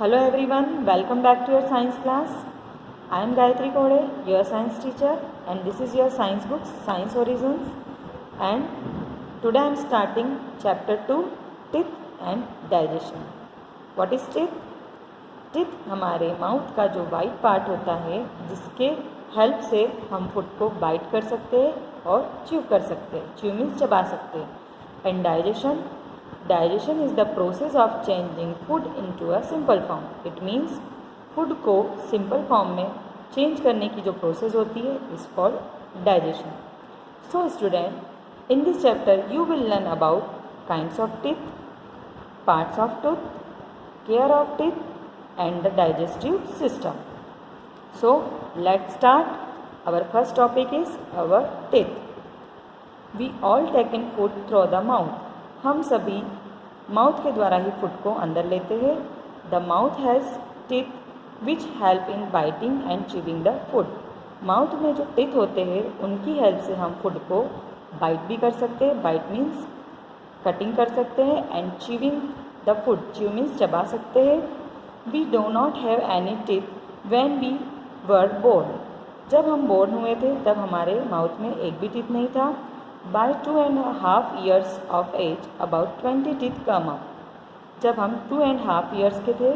Hello everyone, welcome back to your science class. I am Gayatri Kode, your science teacher, and this is your science book, Science Horizons. And today I am starting chapter 2, Teeth and Digestion. What is teeth? Teeth हमारे mouth का जो white part होता है जिसके help से हम food को bite कर सकते हैं और च्यू कर सकते हैं. च्यू मीन्स चबा सकते हैं. And digestion is the process of changing food into a simple form. It means food को सिंपल फॉर्म में चेंज करने की जो प्रोसेस होती है is called digestion. So student, in this chapter you will learn about kinds of teeth, parts of tooth, care of teeth and the digestive system. So let's start. Our first topic is our teeth. We all take in food through the mouth. हम सभी mouth के द्वारा ही food को अंदर लेते हैं. The mouth has teeth which help in biting and chewing the food. Mouth में जो टीथ होते हैं उनकी हेल्प से हम फूड को बाइट भी कर सकते हैं. बाइट मीन्स कटिंग कर सकते हैं. And chewing the food, chew means चबा सकते हैं. We do not have any teeth when we were born. जब हम बोर्न हुए थे तब हमारे माउथ में एक भी टीथ नहीं था. By 2.5 years of age, about 20 teeth come up. जब हम 2.5 years के थे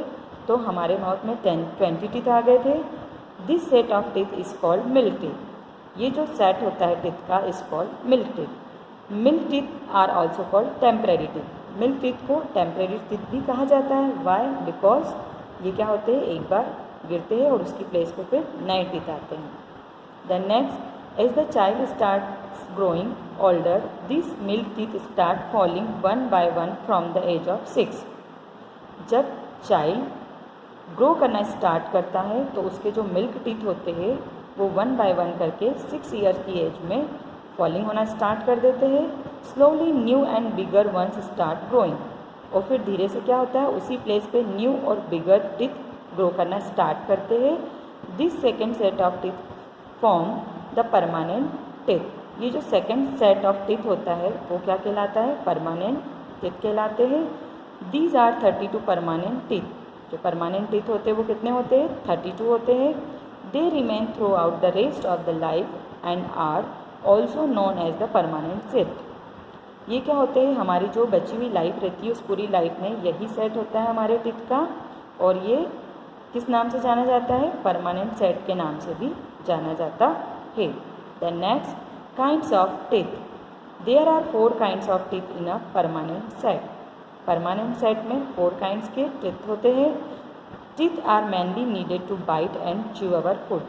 तो हमारे माउथ में 20 टीथ आ गए थे. This set of teeth is called milk teeth. ये जो सेट होता है टीथ का is called milk teeth. Milk teeth are also called temporary teeth. Milk teeth को टेम्परेरी टीथ भी कहा जाता है. वाई? बिकॉज ये क्या होते हैं, एक बार गिरते हैं और उसकी प्लेस पे फिर नए टीथ आते हैं. The next, as the child start growing older, this milk teeth start falling one by one from the age of 6. जब चाइल्ड ग्रो करना स्टार्ट करता है तो उसके जो मिल्क टीथ होते हैं वो 1 बाय 1 करके 6 ईयर की एज में फॉलिंग होना स्टार्ट कर देते हैं. Slowly new and bigger ones start growing. और फिर धीरे से क्या होता है, उसी प्लेस पे न्यू और बिगर टीथ ग्रो करना स्टार्ट करते हैं. This second set of teeth form the permanent teeth. ये जो सेकेंड सेट ऑफ टीथ होता है वो क्या कहलाता है, परमानेंट टीथ कहलाते हैं. These are 32 permanent teeth. जो परमानेंट टीथ होते हैं वो कितने होते हैं, 32 होते हैं. They remain throughout the rest of the life and are also known as the permanent set. ये क्या होते हैं, हमारी जो बची हुई लाइफ रहती है उस पूरी लाइफ में यही सेट होता है हमारे टीथ का. और ये किस नाम से जाना जाता है, परमानेंट सेट के नाम से भी जाना जाता है. The next, kinds of teeth. There are 4 kinds of teeth in a permanent set. Permanent set में 4 काइंड्स के टीथ होते हैं. Teeth are mainly needed to bite and chew our food.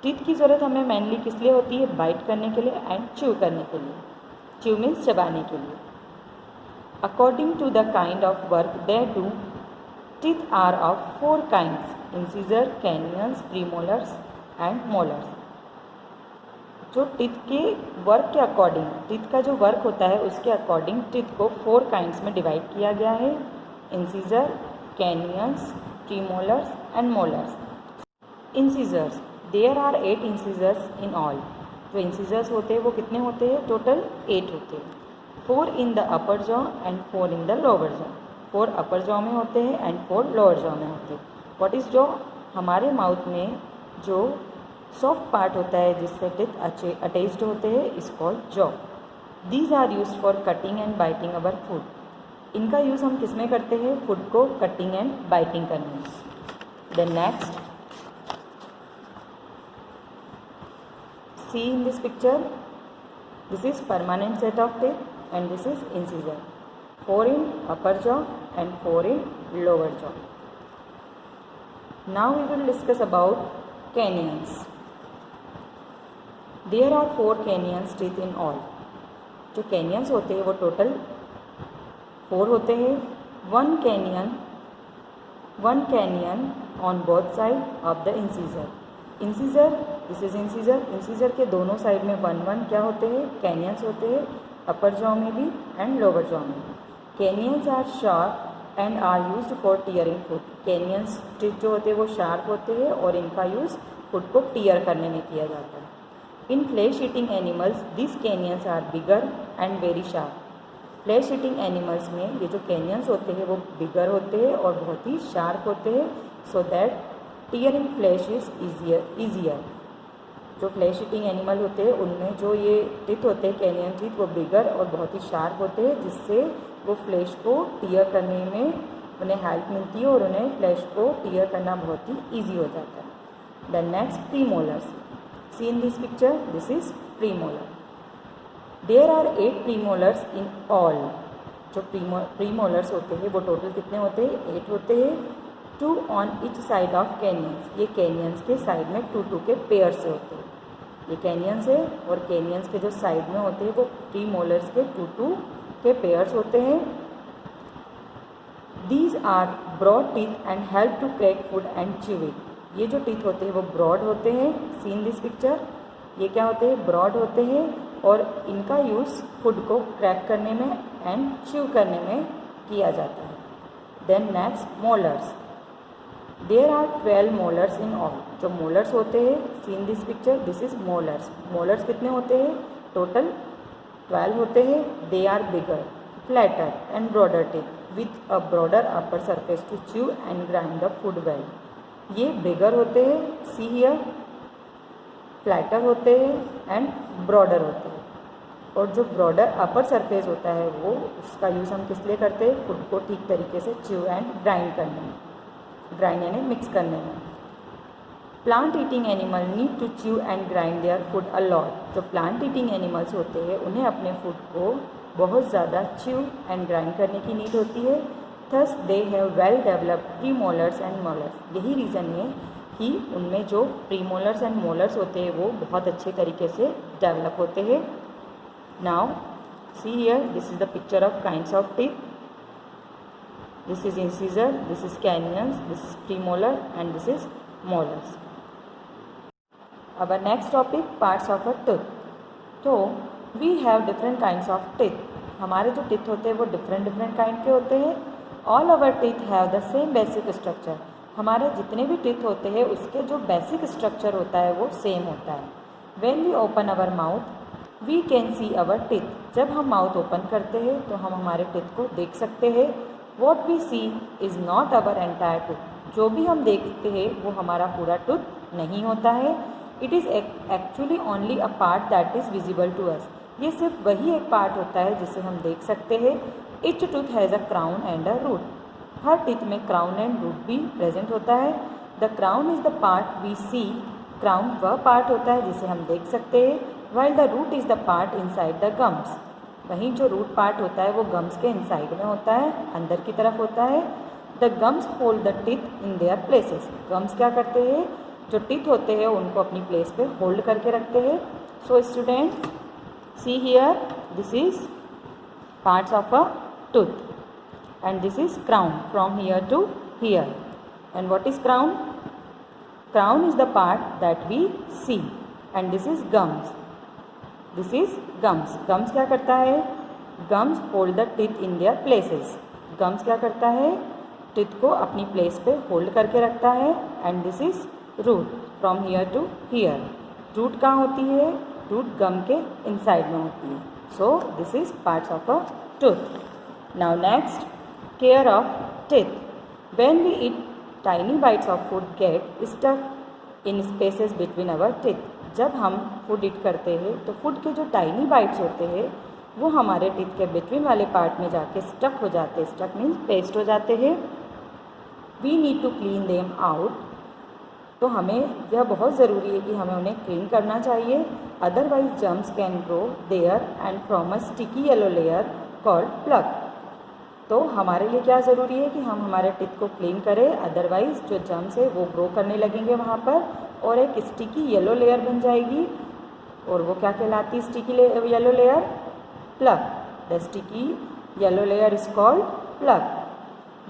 Teeth की ज़रूरत हमें मेनली किस लिए होती है, बाइट करने के लिए एंड च्यू करने के लिए. च्यू मीन्स चबाने के लिए. According to the kind of work they do, teeth are of 4 kinds: incisor, canines, premolars and molars. जो टीथ के वर्क के अकॉर्डिंग, टीथ का जो वर्क होता है उसके अकॉर्डिंग टीथ को 4 काइंड्स में डिवाइड किया गया है: incisor, canines, premolars and molars. Incisors, there are 8 incisors in all. जो इंसिजर्स होते हैं वो कितने होते हैं, टोटल 8 होते हैं. 4 in the upper jaw and 4 in the lower jaw. 4 upper jaw में होते हैं एंड 4 लोअर जॉ में होते हैं. What is jaw? हमारे माउथ में जो सॉफ्ट पार्ट होता है जिससे टीथ अटैच्ड होते हैं is called jaw. These are use for cutting and biting our food. इनका यूज़ हम किस में करते हैं, फूड को कटिंग एंड बाइटिंग करने में. The next, see in this picture, this is permanent set of teeth and this is incisor. 4 in upper jaw and 4 in lower jaw. Now we will discuss about canions. There are 4 canions teeth in all. जो canions होते हैं वो total 4 होते हैं. one canyon on both side of the incisor. Incisor, this is incisor. Incisor के दोनों side में 1 क्या होते हैं, कैनियंस होते हैं, अपर जॉ में भी एंड लोअर जॉ में भी. Canines are sharp and are used for tearing food. Canines teeth जो होते हैं वो शार्प होते हैं और इनका यूज़ फूड को टीयर करने में किया जाता है. In flesh eating animals this canines are bigger and very sharp. Flesh eating animals में ये जो कैनियंस होते हैं वो बिगर होते हैं और बहुत ही शार्प होते हैं, so that tearing flash is easier. जो फ्लैश ईटिंग एनिमल होते हैं उनमें जो ये टिथ होते हैं कैनियन टिथ वो बिगर और बहुत ही शार्प होते हैं, जिससे वो फ्लैश को टीयर करने में उन्हें हेल्प मिलती है और उन्हें फ्लैश को टीयर करना बहुत ही ईजी हो जाता है। Then next premolars, see in this picture, this is premolar. There are 8 premolars in all. जो प्रीमोलर्स होते हैं वो टोटल कितने होते हैं? 8 होते हैं। 2 on each side of canyons, ये कैनियंस के साइड में 2 के पेयर से होते हैं। ये कैनियंस है और कैनियंस के जो साइड में होते हैं वो प्रीमोलर्स के 2 के पेयर्स होते हैं। These are broad teeth and help to crack food and chew it. ये जो टीथ होते हैं वो ब्रॉड होते हैं, सी इन दिस पिक्चर। ये क्या होते हैं? ब्रॉड होते हैं और इनका यूज़ फूड को क्रैक करने में एंड च्यू करने में किया जाता है। Then next molars, there are 12 molars in all. जो मोलर्स होते हैं, see in this picture, this is molars. Molars कितने होते हैं? टोटल 12 होते हैं। They are bigger, flatter and broader tip with a broader upper surface to chew and grind the food well. ये bigger होते हैं, सी हियर, फ्लैटर होते हैं एंड ब्रॉडर होते हैं। और जो ब्रॉडर अपर सरफेस होता है वो उसका यूज़ हम किस लिए करते हैं? फूड को ठीक तरीके से च्यू एंड ग्राइंड करने में, ग्राइंड यानी मिक्स करने में। Plant eating animal need to chew and grind their food a lot. जो प्लांट ईटिंग एनिमल्स होते हैं उन्हें अपने फूड को बहुत ज़्यादा च्यू एंड ग्राइंड करने की नीड होती है। Thus they have well developed premolars and molars. यही रीज़न है कि उनमें जो प्रीमोलर्स एंड मोलर्स होते हैं वो बहुत अच्छे तरीके से डेवलप होते हैं। Now see here, this is the picture of kinds of teeth. This is incisor, this is canyons, this is premolar and this is molars. Our next topic, parts of a tooth. तो we have different kinds of teeth. हमारे जो teeth होते हैं वो different kind के होते हैं। All our teeth have the same basic structure. हमारे जितने भी टीथ होते हैं उसके जो बेसिक स्ट्रक्चर होता है वो सेम होता है। When we open our mouth, we can see our teeth. जब हम माउथ ओपन करते हैं तो हम हमारे टीथ को देख सकते हैं। What we see is not our entire tooth. जो भी हम देखते हैं वो हमारा पूरा टूथ नहीं होता है। It is actually only a part that is visible to us. ये सिर्फ वही एक पार्ट होता है जिसे हम देख सकते हैं। Each tooth has a crown and a root. Her teeth में क्राउन एंड रूट भी प्रेजेंट होता है। The crown is the part we see. Crown वह पार्ट होता है जिसे हम देख सकते हैं, while the root is the part inside the gums. वहीं जो रूट पार्ट होता है वो गम्स के इनसाइड में होता है, अंदर की तरफ होता है। The gums hold the teeth in their places. Gums क्या करते हैं? जो टीथ होते हैं उनको अपनी प्लेस पे होल्ड करके रखते हैं। So student, see here, this is parts of a tooth and this is crown from here to here. And what is crown? Crown is the part that we see and this is gums. This is gums. Gums क्या करता है? Gums hold the teeth in their places. Gums क्या करता है? Teeth को अपनी place पे hold करके रखता है। And this is root from here to here. Root कहाँ होती है? रूट गम के इनसाइड में होती है। So this is parts of a tooth. Now next, care of teeth. When we eat, tiny bites of food get stuck in spaces between our teeth. जब हम food ईट करते हैं तो फूड के जो टाइनी बाइट्स होते हैं वो हमारे टीथ के बिटवीन वाले पार्ट में जाके स्टक हो जाते हैं। स्टक मीन्स पेस्ट हो जाते हैं। We need to clean them out. तो हमें यह बहुत ज़रूरी है कि हमें उन्हें क्लीन करना चाहिए, otherwise germs can grow there and from a sticky yellow layer called plug. तो हमारे लिए क्या ज़रूरी है कि हम हमारे टीथ को क्लीन करें, अदरवाइज जो जर्म्स है वो ग्रो करने लगेंगे वहाँ पर और एक स्टिकी येलो लेयर बन जाएगी। और वो क्या कहलाती है sticky yellow layer? Plaque. The sticky yellow layer is called plaque.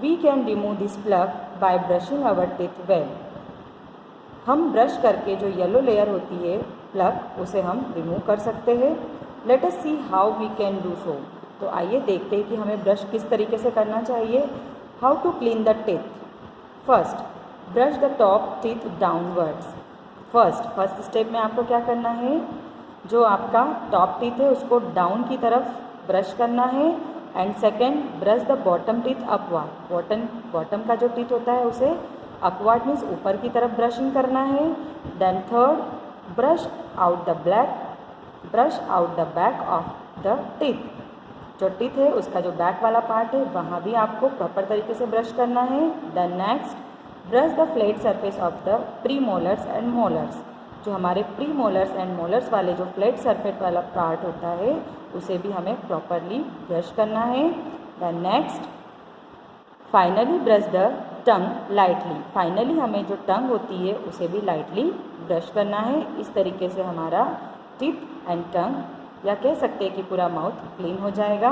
We can remove this plaque by brushing our teeth well. हम ब्रश करके जो येलो लेयर होती है प्लग, उसे हम रिमूव कर सकते हैं। Let us see how we can do so. तो आइए देखते हैं कि हमें ब्रश किस तरीके से करना चाहिए। How to clean the teeth? First, brush the top teeth downwards. First step में आपको क्या करना है? जो आपका टॉप टीथ है उसको डाउन की तरफ ब्रश करना है and second brush the bottom teeth upward, bottom का जो टीथ होता है उसे अपवर्ड मीन्स ऊपर की तरफ ब्रशिंग करना है। Then third brush out the back of the teeth, जो टीथ है उसका जो बैक वाला पार्ट है वहाँ भी आपको प्रॉपर तरीके से ब्रश करना है। Then next brush the flat surface of the premolars and molars, जो हमारे प्री मोलर्स एंड मोलर्स वाले जो फ्लैट सरफेस वाला पार्ट होता है उसे भी हमें प्रॉपरली ब्रश करना है। Then next finally brush the tongue lightly, finally हमें जो टंग होती है उसे भी लाइटली ब्रश करना है। इस तरीके से हमारा टीथ एंड टंग या कह सकते हैं कि पूरा माउथ क्लीन हो जाएगा।